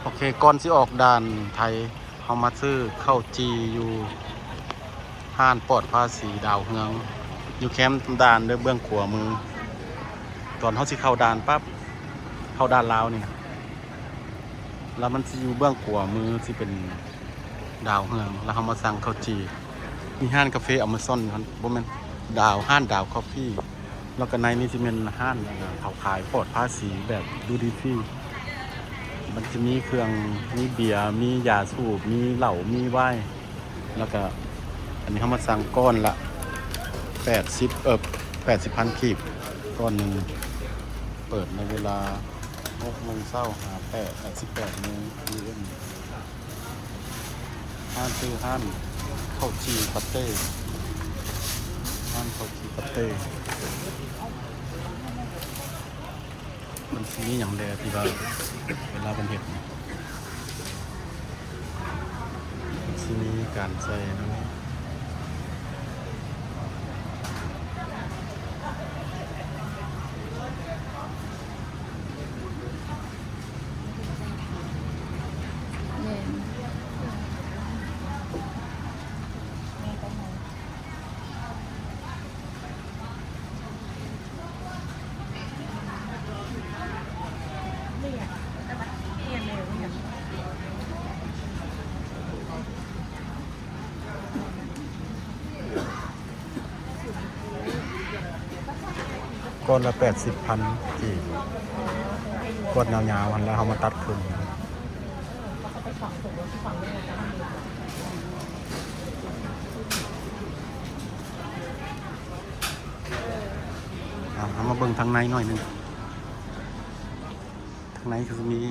โอเคก่อนสิออกด่านไทยเขามาซื้อข้าวจีอยู่ห้านปลอดภาษีดาวเฮืองอยู่แคมป์ด่านเด้อเบื้องขวามือตอนเขาสิเข้าด่านปั๊บเข้าด่านลาวนี่แล้วมันสิอยู่เบื้องขวามือสิเป็นดาวเฮืองแล้วเขามาสั่งข้าวจีมีห้านกาแฟอเมซอนครับบ่แม่นดาวห้านดาวคอฟฟี่แล้วก็ในนี้สิเป็นห้านเขาขายปลอดภาษีแบบดูดีฟรีมันจะมีเครื่องมีเบียร์มียาสูบมีเหล้ามีไวน์แล้วก็อันนี้เขามาสั่งก้อนละ80,000 กีบก้อนหนึ่งเปิดในเวลา6 โมงเช้าหา18 โมงPMห้านซื้อห้านข้าวจีปาเต้ห้านข้าวจีปาเต้มันมีอย่างแดที่ว่าเวลาเป็นเห็ดมันมีการใส่นะก้อนละ80,000 กีบก้อนยาวๆวันแล้วเขามาตัดครึ่งเอามาเบิ่งทางในหน่อยหนึงทางในก็จะมี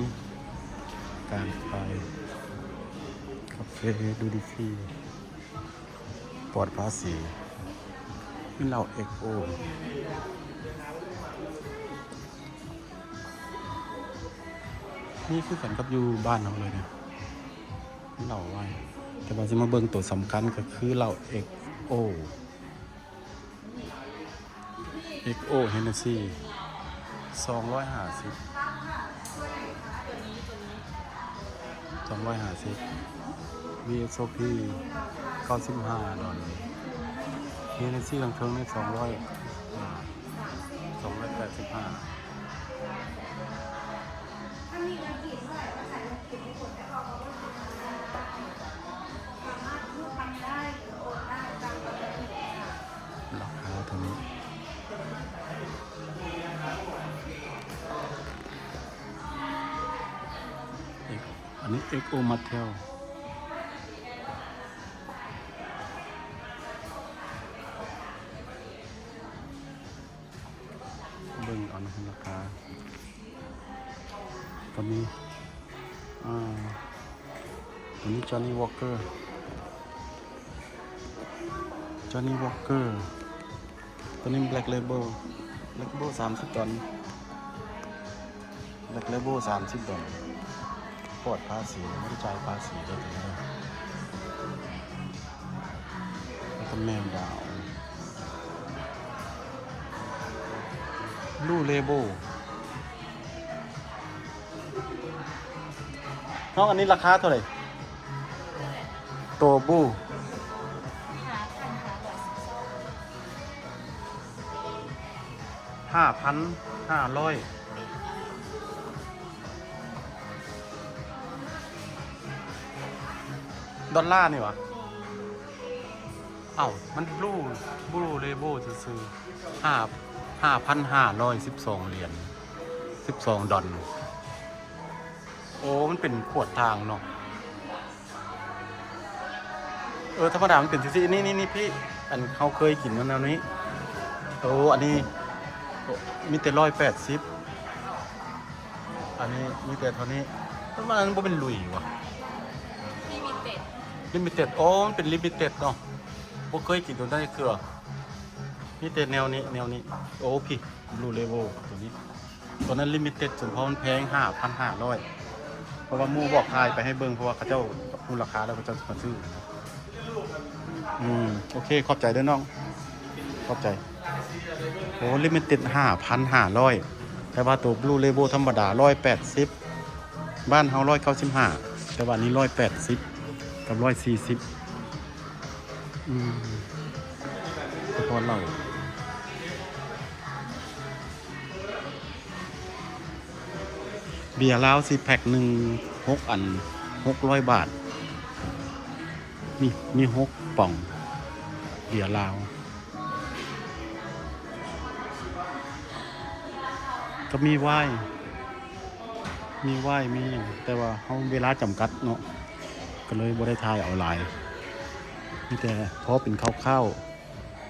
การไปคาเฟ่ดูดีฟรีปลอดภาษีนี่เราXOนี่คือกันกับอยู่บ้านเราเลยเนี่ยเราไว้แต่ว่าจะมาเบิ่งตัวสำคัญก็คือเรา XO Hennessy 250 VSOP 95 ดอลลาร์ Hennessy ทั้งเทิงใน285ราคาตรงนี้อันนี้ XO Martell เบิ่งเอานะราคาตัวนี้ตัวนี้ Johnny Walker ตัวนี้ Black Label 30 ดอลลาร์ Black Label 30 ดอลลาร์ปลอดภาษีไม่ได้จ่ายภาษีเลยแล้วก็แมวดาวลูเลโบน้องอันนี้ราคาเท่าไหร่ตัวบู5,500ดอลลาร์นี่วะเอ้ามันบลูเลโบซื้อ5,512 เหรียญ12 ดอลลาร์โอ้มันเป็นขวดทางเนาะธรรมดามันเป็นซีนี่พี่อันเขาเคยกินมันแนวนี้โอ้อันนี้มีแต่180อันนี้มีแต่เท่านี้มันบ่เป็นลุยวะลิมิเต็ดโอ้มันเป็นลิมิเต็ดเนาะบ่เคยกินตัวได้คือมีแต่แนวนี้โอ้พี่บลูเลโวตัวนี้ตัวนั้นลิมิเต็ดส่วนเพราะมันแพง 5,500 เพราะว่ามู่บอกทายไปให้เบิ่งเพราะว่าเขาเจ้ามูลราคาแล้วเขาเจ้ามาซื้อโอเคขอบใจด้วยน้องขอบใจโอ้ลิมิเต็ด 5,500 แต่ว่าตัวบลูเลโวธรรมดา180 บ้านเฮา195แต่ว่านี้180กับ140เฉพาะเหล้าเบียร์ลาวสิแพ็คหนึ่ง6 อัน600 บาทมี6 ป่องเบียร์ลาวก็มีไวน์มีอย่างแต่ว่าเฮาเวลาจำกัดเนาะก็เลยบ่ได้ถ่ายเอาหลายมีแต่พอเป็นข้าว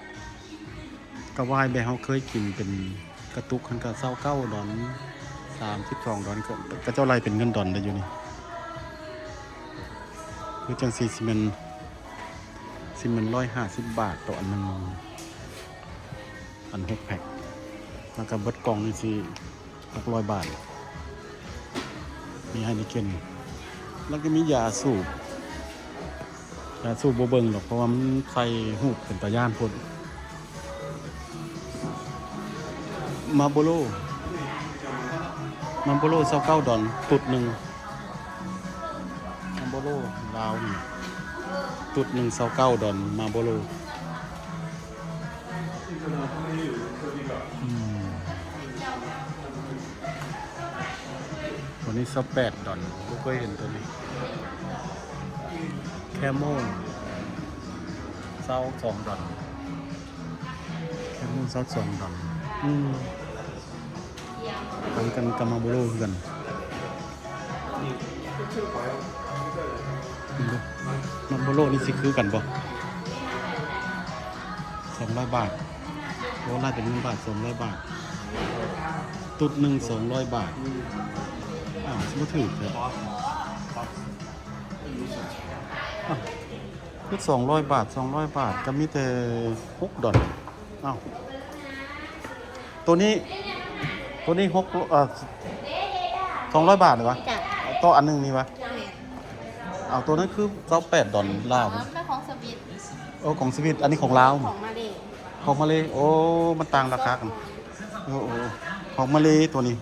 ๆก็ไวน์แบบเฮาเคยกินเป็นกระตุกคันก็29 ดอล32 ดอลก็เจ้าไรเป็นเงินดอลได้อยู่นี่คือจังซี่สิแม่น150 บาทต่ออันนึงอัน6 แพ็คแล้วก็เบิดกล่องนี่สิ600 บาทมีไฮนิเกนแล้วก็มียาสูบบ่เบิ่งหรอกเพราะว่ามันใส่หูบเป็นตาย่านพุ่นมาโบโล29 ดอลตุดหนึ่งมาโบโลลาวนี่ตุดหนึ่ง29 ดอลมาโบโลวันนี้28 ดอลก็เคยเห็นตัวนี้แคมโม22 ดอลแคมโม22 ดอลกันกับมาโบโลกันมาโบโลนี่สิคือกันบ่200 บาทโอ้น่าจะ1 บาท200 บาทตุดหนึ่ง200 บาทสมมติถือเลยคือ200 บาทก็มีแต่6 ดอลตัวนี้200 บาทเหรอวะตัวอันนึงนี่วะตัวนั้นคือ28 ดอลลาวเป็นของสวิตของสวิตอันนี้ของลาวของมาเลโอ้มันต่างราคากันของมาเลตัวนี้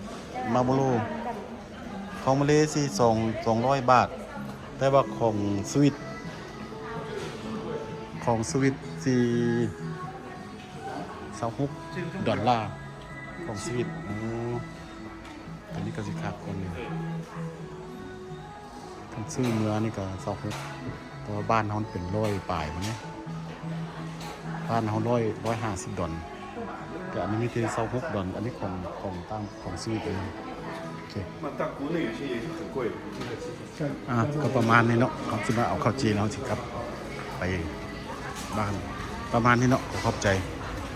มาโบโลของมาเลสิ200 บาทแต่ว่าของสวิตสิ26 ดอลลาร์ของสวิตตัวนี้ก็สิขาดคนนึงทั้งซื้อเนื้อนี่ก็26แต่ว่าบ้านเฮาเป็น100 ปลายมันเนี่ยบ้านเฮา150 ดอลแต่อันนี้มีที่26 ดอลอันนี้ของตามของสวิตเอง但国内有些也是很贵的。ก็ประมาณนี้เนาะเขาสิมาเอาข้าวจีนเอาสิครับไปบ้านประมาณนี้เนาะขอบใจ